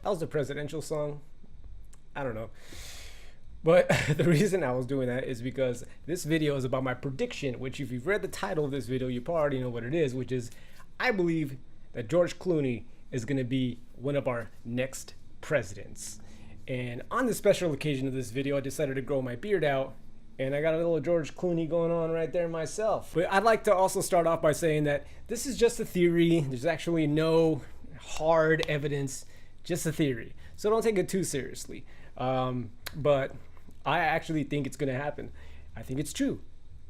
That was a presidential song. I don't know. But the reason I was doing that is because this video is about my prediction, which if you've read the title of this video, you probably already know what it is, which is I believe that George Clooney is going to be one of our next presidents. And on the special occasion of this video, I decided to grow my beard out, and I got a little George Clooney going on right there myself. But I'd like to also start off by saying that this is just a theory. There's actually no hard evidence, just a theory. So don't take it too seriously. But I actually think it's going to happen. I think it's true.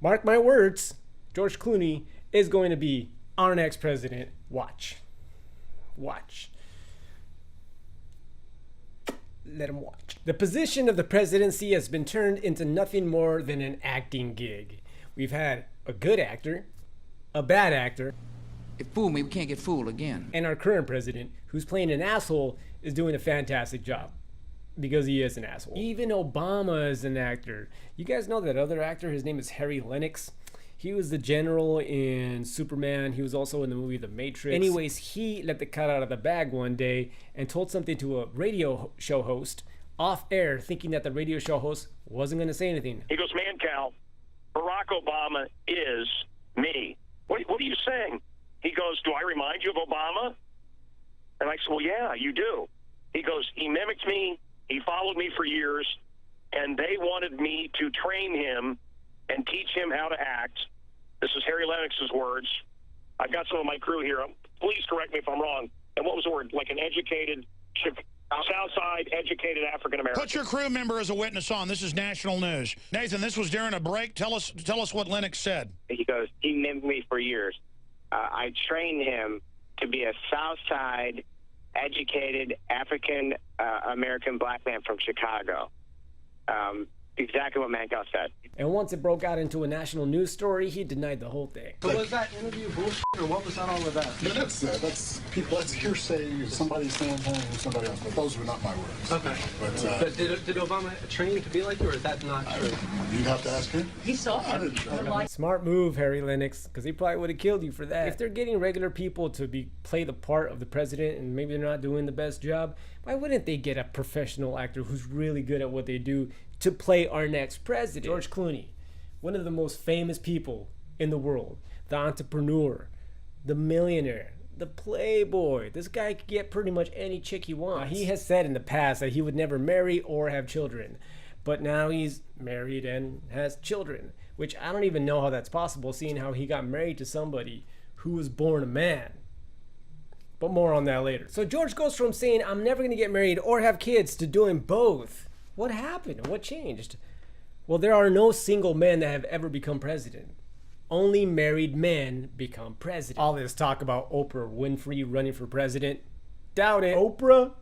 Mark my words, George Clooney is going to be our next president. Watch. Watch. Let him watch. The position of the presidency has been turned into nothing more than an acting gig. We've had a good actor, a bad actor. If fool me, we can't get fooled again. And our current president, who's playing an asshole, is doing a fantastic job. Because he is an asshole. Even Obama is an actor. You guys know that other actor? His name is Harry Lennox. He was the general in Superman. He was also in the movie The Matrix. Anyways, he let the cat out of the bag one day and told something to a radio show host off air, thinking that the radio show host wasn't going to say anything. He goes, "Man, Cal, Barack Obama is me." What are you saying? He goes, "Do I remind you of Obama?" And I said, "Well, yeah, you do." He goes, "He mimicked me. He followed me for years, and they wanted me to train him and teach him how to act." This is Harry Lennox's words. I've got some of my crew here. Please correct me if I'm wrong. And what was the word? Like an educated, Southside educated African American. Put your crew member as a witness on. This is national news. Nathan, this was during a break. Tell us what Lennox said. He goes, "He mimicked me for years. I trained him to be a Southside educated African American black man from Chicago." Exactly what Mankel said. And once it broke out into a national news story, he denied the whole thing. So was that interview bullshit, or what was that all about? Yeah, that's people. That's hearsay. Somebody saying something, somebody else. But those were not my words. Okay. But did Obama train to be like you, or is that not true? You'd have to ask him. He saw him. Smart move, Harry Lennox, because he probably would have killed you for that. If they're getting regular people to play the part of the president, and maybe they're not doing the best job, why wouldn't they get a professional actor who's really good at what they do to play our next president? George Clooney, one of the most famous people in the world, the entrepreneur, the millionaire, the playboy. This guy could get pretty much any chick he wants. He has said in the past that he would never marry or have children, but now he's married and has children, which I don't even know how that's possible, seeing how he got married to somebody who was born a man. But more on that later. So George goes from saying, "I'm never going to get married or have kids," to doing both. What happened? What changed? Well, there are no single men that have ever become president. Only married men become president. All this talk about Oprah Winfrey running for president, doubt it. Oprah?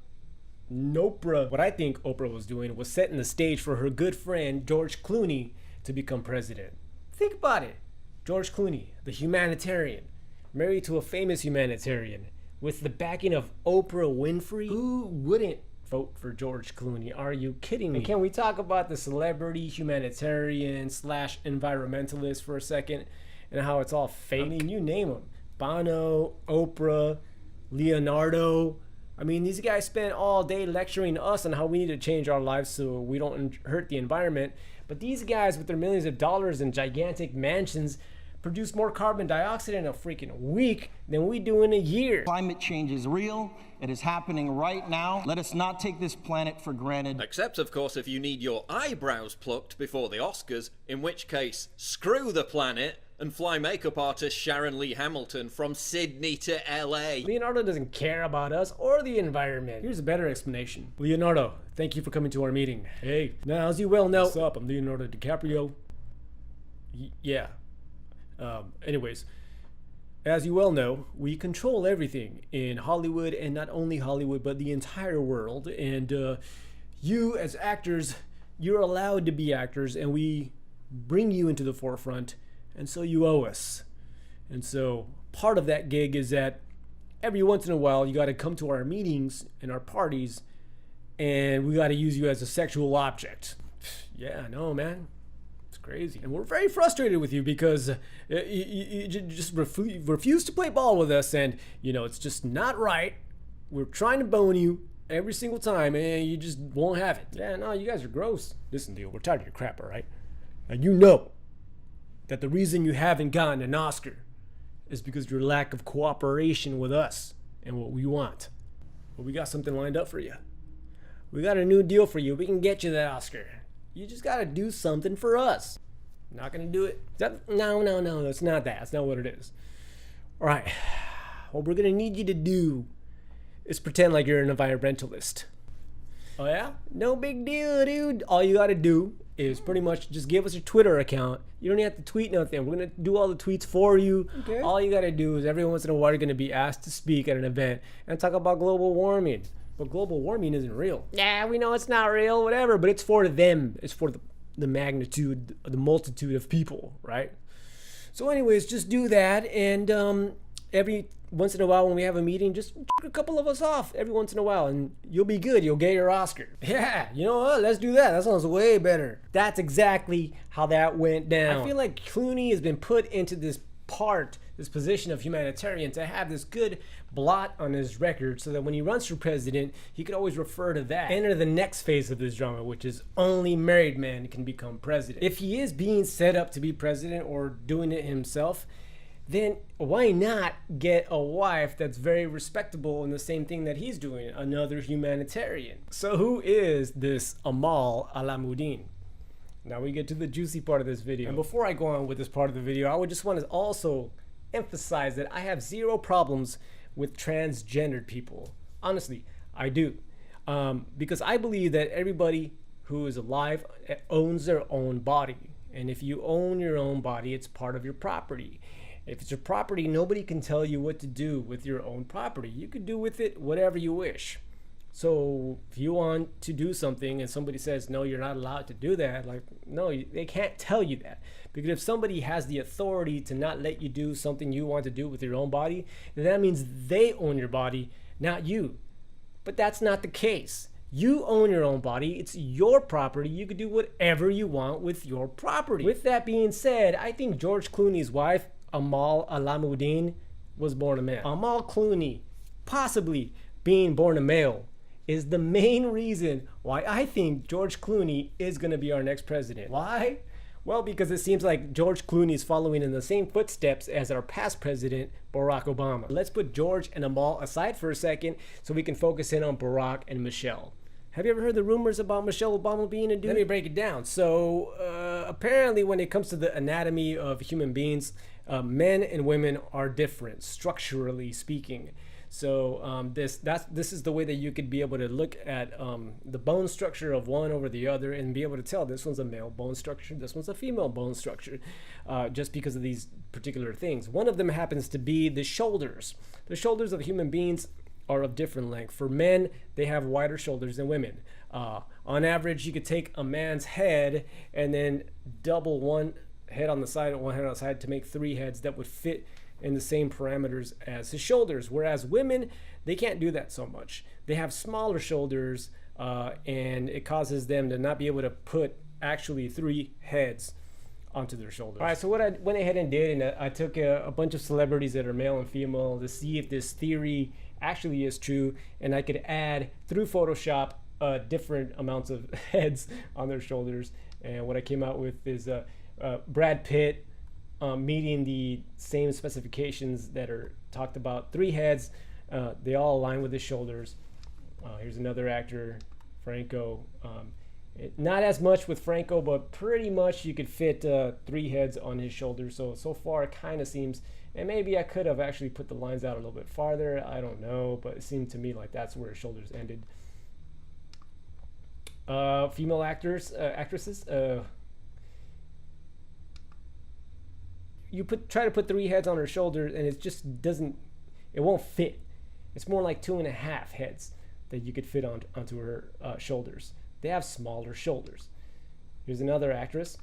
Noprah. What I think Oprah was doing was setting the stage for her good friend George Clooney to become president. Think about it. George Clooney, the humanitarian, married to a famous humanitarian, with the backing of Oprah Winfrey. Who wouldn't vote for George Clooney? Are you kidding me? And can we talk about the celebrity humanitarian / environmentalist for a second, and how it's all fake? I mean, you name them. Bono, Oprah, Leonardo. I mean, these guys spend all day lecturing us on how we need to change our lives so we don't hurt the environment. But these guys with their millions of dollars and gigantic mansions produce more carbon dioxide in a freaking week than we do in a year. Climate change is real. It is happening right now. Let us not take this planet for granted. Except, of course, if you need your eyebrows plucked before the Oscars, in which case, screw the planet and fly makeup artist Sharon Lee Hamilton from Sydney to LA. Leonardo doesn't care about us or the environment. Here's a better explanation. Leonardo, thank you for coming to our meeting. Hey, now as you well know, what's up? I'm Leonardo DiCaprio. Yeah. Anyways, as you well know, we control everything in Hollywood, and not only Hollywood, but the entire world. And you as actors, you're allowed to be actors, and we bring you into the forefront, and so you owe us. And so part of that gig is that every once in a while, you got to come to our meetings and our parties, and we got to use you as a sexual object. Yeah, I know, man. It's crazy. And we're very frustrated with you because you just refuse to play ball with us, and, you know, it's just not right. We're trying to bone you every single time, and you just won't have it. Yeah, no, you guys are gross. Listen, Leo, we're tired of your crap, all right? And you know that the reason you haven't gotten an Oscar is because of your lack of cooperation with us and what we want. But we got something lined up for you. We got a new deal for you. We can get you that Oscar. You just got to do something for us. Not going to do it? No, that's not that. That's not what it is. All right. What we're going to need you to do is pretend like you're an environmentalist. Oh, yeah? No big deal, dude. All you got to do is pretty much just give us your Twitter account. You don't even have to tweet nothing. We're going to do all the tweets for you. Okay. All you got to do is every once in a while you're going to be asked to speak at an event and talk about global warming. But global warming isn't real. Yeah, we know it's not real, whatever, but it's for them. It's for the magnitude, the multitude of people, right? So anyways, just do that, and every once in a while when we have a meeting, just check a couple of us off every once in a while, and you'll be good. You'll get your Oscar. Yeah, you know what? Let's do that. That sounds way better. That's exactly how that went down. I feel like Clooney has been put into this position of humanitarian to have this good blot on his record so that when he runs for president, he could always refer to that. Enter the next phase of this drama, which is only married men can become president. If he is being set up to be president or doing it himself, then why not get a wife that's very respectable in the same thing that he's doing, another humanitarian? So who is this Amal Alamuddin? Now we get to the juicy part of this video. And before I go on with this part of the video, I would just want to also emphasize that I have zero problems with transgendered people. Honestly, I do. Because I believe that everybody who is alive owns their own body. And if you own your own body, it's part of your property. If it's your property, nobody can tell you what to do with your own property. You can do with it whatever you wish. So if you want to do something and somebody says, no, you're not allowed to do that, like, no, they can't tell you that. Because if somebody has the authority to not let you do something you want to do with your own body, then that means they own your body, not you. But that's not the case. You own your own body. It's your property. You can do whatever you want with your property. With that being said, I think George Clooney's wife, Amal Alamuddin, was born a man. Amal Clooney, possibly being born a male, is the main reason why I think George Clooney is going to be our next president. Why? Well, because it seems like George Clooney is following in the same footsteps as our past president, Barack Obama. Let's put George and Amal aside for a second so we can focus in on Barack and Michelle. Have you ever heard the rumors about Michelle Obama being a dude? Let me break it down. So apparently when it comes to the anatomy of human beings, men and women are different, structurally speaking. So this is the way that you could be able to look at the bone structure of one over the other and be able to tell this one's a male bone structure, this one's a female bone structure, just because of these particular things. One of them happens to be the shoulders. The shoulders of human beings are of different length. For men, they have wider shoulders than women. On average, you could take a man's head and then double one head on the side and one head on the side to make three heads that would fit in the same parameters as his shoulders. Whereas women, they can't do that so much. They have smaller shoulders and it causes them to not be able to put actually three heads onto their shoulders. All right, so what I went ahead and did, and I took a bunch of celebrities that are male and female to see if this theory actually is true, and I could add through Photoshop different amounts of heads on their shoulders. And what I came out with is Brad Pitt meeting the same specifications that are talked about. Three heads, they all align with his shoulders. Here's another actor, Franco. Not as much with Franco, but pretty much you could fit three heads on his shoulders. So far it kind of seems, and maybe I could have actually put the lines out a little bit farther, I don't know, but it seemed to me like that's where his shoulders ended. Female actresses, you try to put three heads on her shoulders and it just it won't fit. It's more like 2.5 heads that you could fit onto her shoulders. They have smaller shoulders. Here's another actress,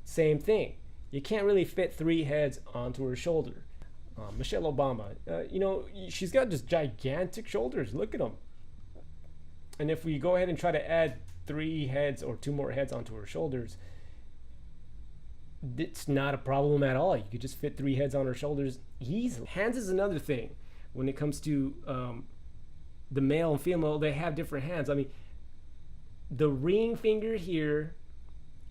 same thing. You can't really fit three heads onto her shoulder. Michelle Obama, she's got just gigantic shoulders. Look at them. And if we go ahead and try to add three heads or two more heads onto her shoulders, it's not a problem at all. You could just fit 3 heads on her shoulders easily. Hands is another thing. When it comes to the male and female, they have different hands. I mean, the ring finger here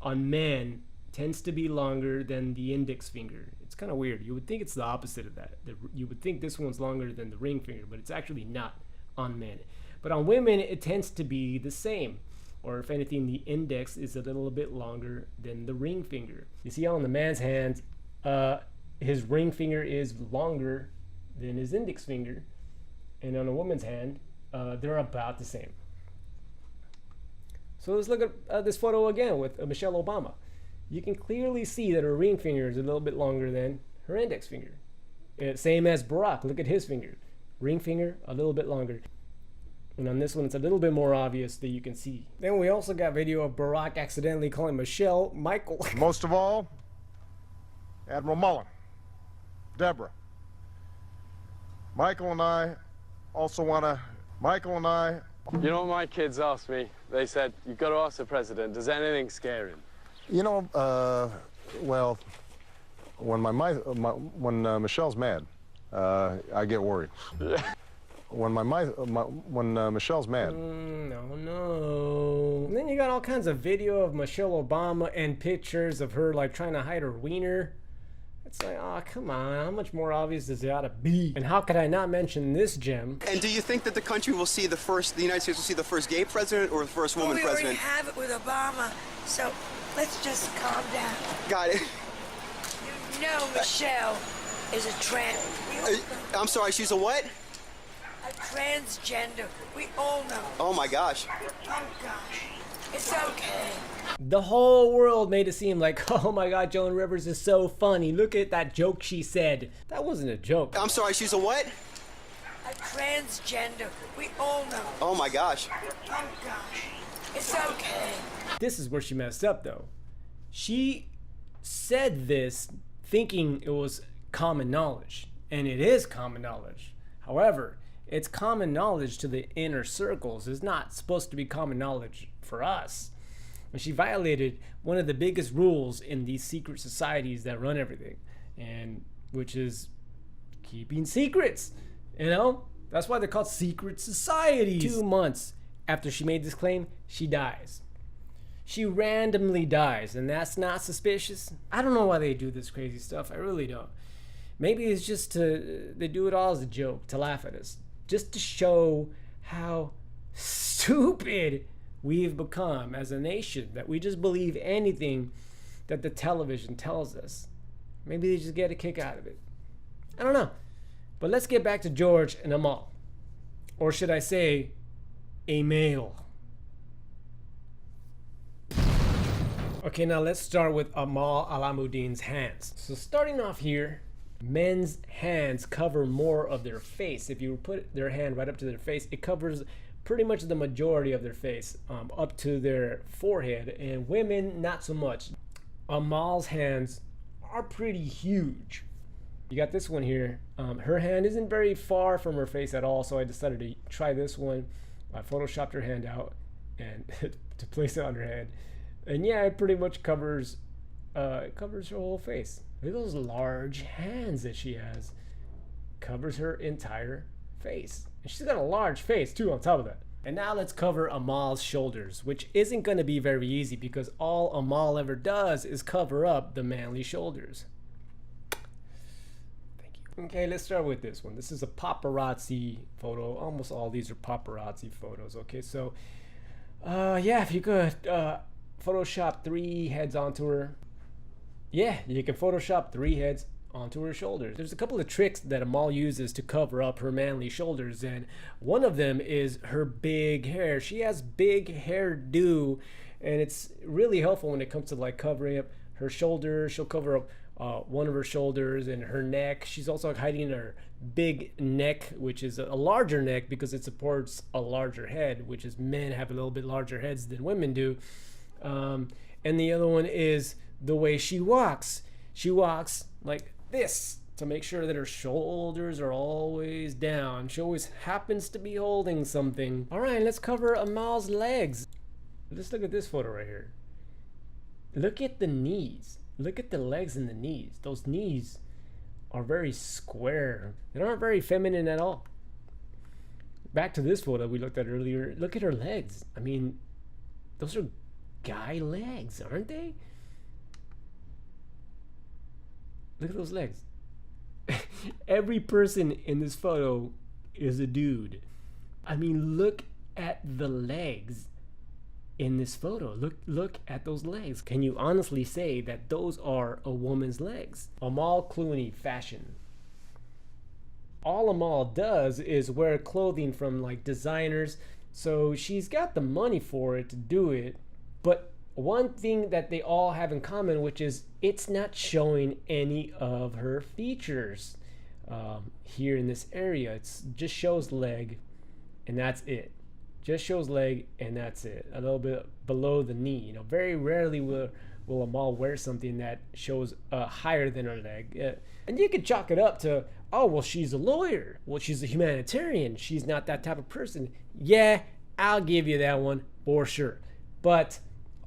on men tends to be longer than the index finger. It's kind of weird. You would think it's the opposite of that. You would think this one's longer than the ring finger, but it's actually not on men. But on women, it tends to be the same. Or if anything, the index is a little bit longer than the ring finger. You see on the man's hand, his ring finger is longer than his index finger. And on a woman's hand, they're about the same. So let's look at this photo again with Michelle Obama. You can clearly see that her ring finger is a little bit longer than her index finger. Same as Barack. Look at his finger. Ring finger, a little bit longer. And on this one, it's a little bit more obvious that you can see. Then we also got video of Barack accidentally calling Michelle Michael. Most of all, Admiral Mullen, Deborah. Michael and I also want to, You know what my kids asked me? They said, you've got to ask the president, does anything scare him? You know, well, when Michelle's mad, I get worried. Yeah. When Michelle's mad. No. And then you got all kinds of video of Michelle Obama and pictures of her like trying to hide her wiener. It's like, oh, come on, how much more obvious does it ought to be? And how could I not mention this gem? And do you think that the country will see the United States will see the first gay president or the first woman president? We already have it with Obama, so let's just calm down. Got it. You know Michelle is a I'm sorry, she's a what? A transgender. We all know. Oh my gosh. Oh gosh. It's okay. The whole world made it seem like, oh my God, Joan Rivers is so funny. Look at that joke she said. That wasn't a joke. I'm sorry, she's a what? A transgender. We all know. Oh my gosh. Oh gosh. It's okay. This is where she messed up though. She said this thinking it was common knowledge. And it is common knowledge. However, it's common knowledge to the inner circles. It's not supposed to be common knowledge for us. And she violated one of the biggest rules in these secret societies that run everything, and which is keeping secrets. You know, that's why they're called secret societies. 2 months after she made this claim, she dies. She randomly dies, and that's not suspicious. I don't know why they do this crazy stuff. I really don't. Maybe it's just they do it all as a joke to laugh at us, just to show how stupid we've become as a nation, that we just believe anything that the television tells us. Maybe they just get a kick out of it. I don't know. But let's get back to George and Amal. Or should I say, a male. Okay, now let's start with Amal Alamuddin's hands. So starting off here, men's hands cover more of their face. If you put their hand right up to their face, it covers pretty much the majority of their face, up to their forehead, and women not so much. Amal's hands are pretty huge. You got this one here. Her hand isn't very far from her face at all, so I decided to try this one. I photoshopped her hand out and to place it on her hand, and yeah, it pretty much covers her whole face. Look at those large hands that she has. Covers her entire face. And she's got a large face too on top of that. And now let's cover Amal's shoulders, which isn't going to be very easy because all Amal ever does is cover up the manly shoulders. Thank you. Okay, let's start with this one. This is a paparazzi photo. Almost all these are paparazzi photos. Okay, so yeah, if you could Photoshop 3 heads onto her. Yeah, you can Photoshop 3 heads onto her shoulders. There's a couple of tricks that Amal uses to cover up her manly shoulders, and one of them is her big hair. She has big hairdo, and it's really helpful when it comes to like covering up her shoulders. She'll cover up one of her shoulders and her neck. She's also hiding her big neck, which is a larger neck because it supports a larger head, which is men have a little bit larger heads than women do. And the other one is the way she walks. She walks like this to make sure that her shoulders are always down. She always happens to be holding something. All right, let's cover Amal's legs. Let's look at this photo right here. Look at the knees. Look at the legs and the knees. Those knees are very square. They aren't very feminine at all. Back to this photo we looked at earlier. Look at her legs. I mean, those are guy legs, aren't they? Look at those legs. Every person in this photo is a dude. I mean, look at the legs in this photo. Look at those legs. Can you honestly say that those are a woman's legs? Amal Clooney fashion. All Amal does is wear clothing from like designers, so she's got the money for it to do it. But one thing that they all have in common, which is it's not showing any of her features here in this area. It just shows leg, and that's it. Just shows leg, and that's it. A little bit below the knee. You know, very rarely will Amal wear something that shows higher than her leg. And you could chalk it up to, oh, well, she's a lawyer. Well, she's a humanitarian. She's not that type of person. Yeah, I'll give you that one for sure. But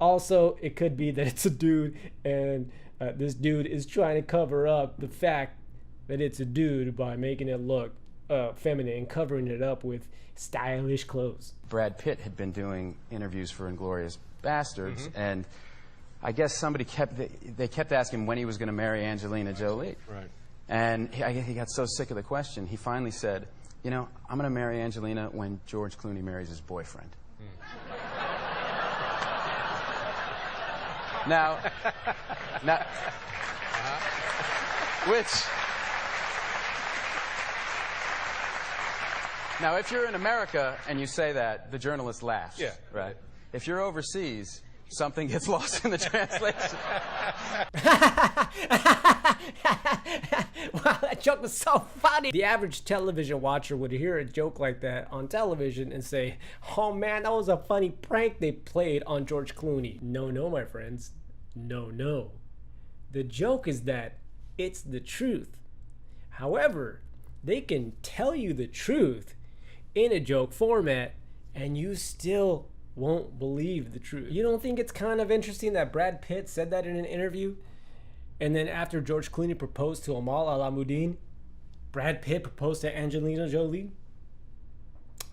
also, it could be that it's a dude, and this dude is trying to cover up the fact that it's a dude by making it look feminine and covering it up with stylish clothes. Brad Pitt had been doing interviews for Inglourious Bastards, and I guess somebody kept asking him when he was going to marry Angelina Jolie. Right. And he got so sick of the question, he finally said, you know, I'm going to marry Angelina when George Clooney marries his boyfriend. Now, now, if you're in America and you say that, the journalist laughs. Yeah. Right? If you're overseas, something gets lost in the translation. Wow, that joke was so funny. The average television watcher would hear a joke like that on television and say, oh man, that was a funny prank they played on George Clooney. No, my friends. No. The joke is that it's the truth. However, they can tell you the truth in a joke format and you still won't believe the truth. You don't think it's kind of interesting that Brad Pitt said that in an interview? And then after George Clooney proposed to Amal Alamuddin, Brad Pitt proposed to Angelina Jolie?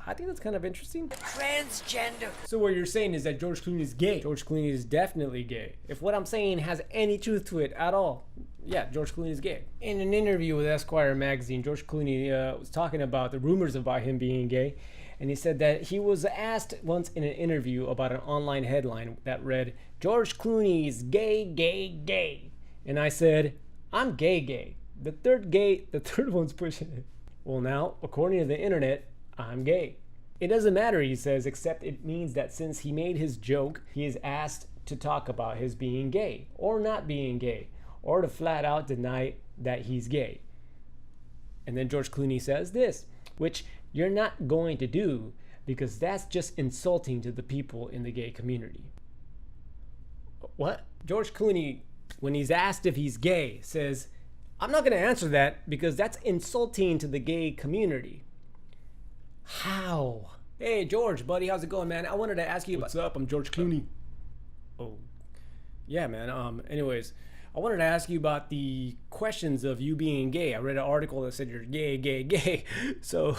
I think that's kind of interesting. Transgender. So what you're saying is that George Clooney is gay. George Clooney is definitely gay. If what I'm saying has any truth to it at all, yeah, George Clooney is gay. In an interview with Esquire magazine, George Clooney was talking about the rumors about him being gay. And he said that he was asked once in an interview about an online headline that read, George Clooney is gay, gay, gay. And I said, I'm gay. The third one's pushing it. Well, now, according to the internet, I'm gay. It doesn't matter, he says, except it means that since he made his joke, he is asked to talk about his being gay or not being gay or to flat out deny that he's gay. And then George Clooney says this, which you're not going to do because that's just insulting to the people in the gay community. What? George Clooney, when he's asked if he's gay, says, I'm not going to answer that because that's insulting to the gay community. How? Hey, George, buddy, how's it going, man? I wanted to ask you What's up? I'm George Clooney. Oh, yeah, man. Anyways, I wanted to ask you about the questions of you being gay. I read an article that said you're gay. So,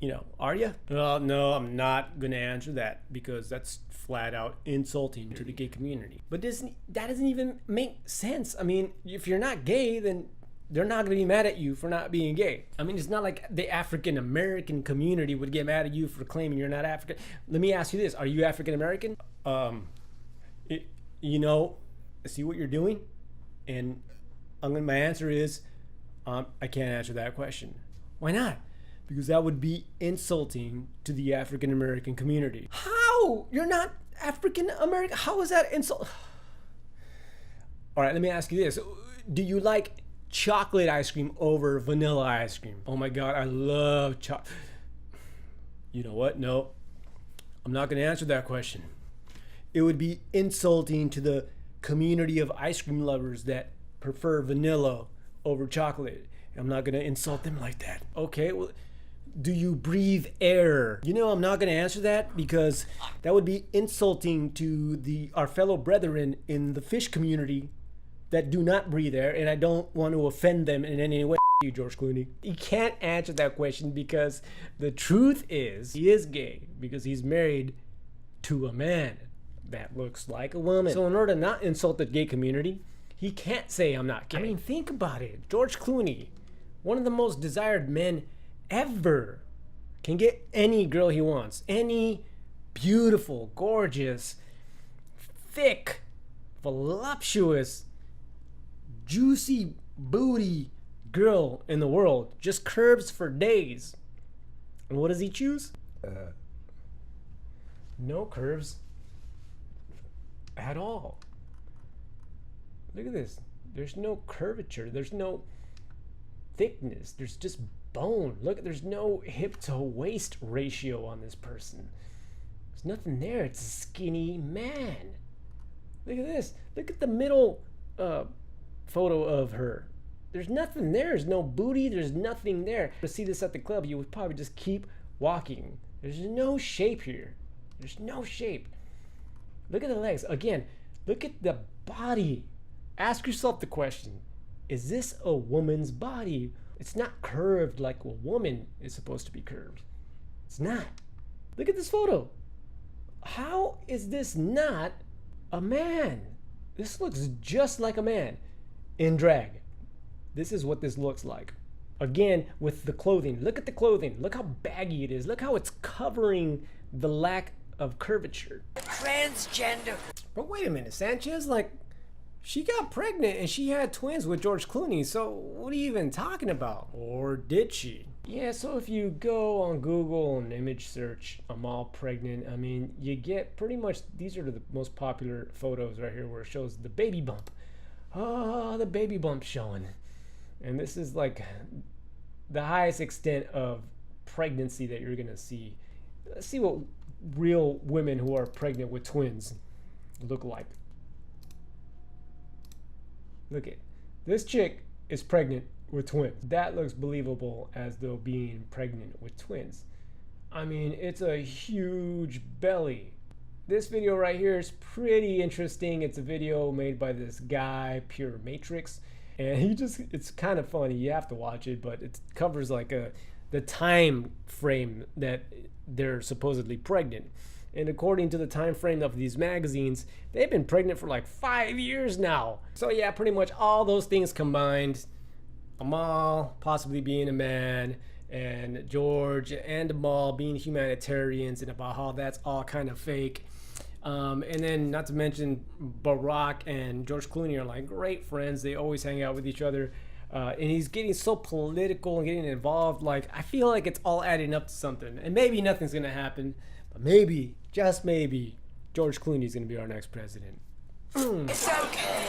you know, are you? No, I'm not going to answer that because that's flat out insulting to the gay community. But that doesn't even make sense. I mean, if you're not gay, then they're not going to be mad at you for not being gay. I mean, it's not like the African American community would get mad at you for claiming you're not African. Let me ask you this. Are you African American? You know, see what you're doing? And my answer is, I can't answer that question. Why not? Because that would be insulting to the African American community. How? You're not African American? How is that insult? All right, let me ask you this. Do you like chocolate ice cream over vanilla ice cream? Oh my God, I love chocolate. You know what? No, I'm not going to answer that question. It would be insulting to the community of ice cream lovers that prefer vanilla over chocolate. I'm not going to insult them like that. Okay, well, do you breathe air? You know, I'm not going to answer that because that would be insulting to our fellow brethren in the fish community that do not breathe air, and I don't want to offend them in any way. You, George Clooney. He can't answer that question because the truth is he is gay because he's married to a man that looks like a woman. So in order to not insult the gay community, he can't say I'm not gay. I mean, think about it. George Clooney, one of the most desired men ever, can get any girl he wants. Any beautiful, gorgeous, thick, voluptuous, juicy booty girl in the world. Just curves for days. And what does he choose? No curves at all. Look at this. There's no curvature. There's no thickness. There's just bone. Look, there's no hip to waist ratio on this person. There's nothing there. It's a skinny man. Look at this. Look at the middle photo of her. There's nothing there. There's no booty. There's nothing there. To see this at the club, you would probably just keep walking. There's no shape here. There's no shape. Look at the legs. Again, look at the body. Ask yourself the question, is this a woman's body? It's not curved like a woman is supposed to be curved. It's not. Look at this photo. How is this not a man? This looks just like a man in drag. This is what this looks like. Again, with the clothing. Look at the clothing. Look how baggy it is. Look how it's covering the lack of curvature. Transgender. But wait a minute, Sanchez, like, she got pregnant and she had twins with George Clooney, so what are you even talking about? Or did she? Yeah, so if you go on Google and image search, I'm all pregnant, I mean, you get pretty much, these are the most popular photos right here where it shows the baby bump. Oh, the baby bump showing. And this is like the highest extent of pregnancy that you're gonna see. Let's see what real women who are pregnant with twins look like. Look at this chick is pregnant with twins. That looks believable as though being pregnant with twins. I mean, it's a huge belly. This video right here is pretty interesting. It's a video made by this guy, Pure Matrix. And it's kind of funny. You have to watch it, but it covers like the time frame that they're supposedly pregnant. And according to the time frame of these magazines, they've been pregnant for like 5 years now. So yeah, pretty much all those things combined, Amal possibly being a man, and George and Amal being humanitarians, and about how that's all kind of fake. And then not to mention Barack and George Clooney are like great friends. They always hang out with each other. And he's getting so political and getting involved. Like, I feel like it's all adding up to something. And maybe nothing's going to happen. But maybe, just maybe, George Clooney is going to be our next president. It's okay.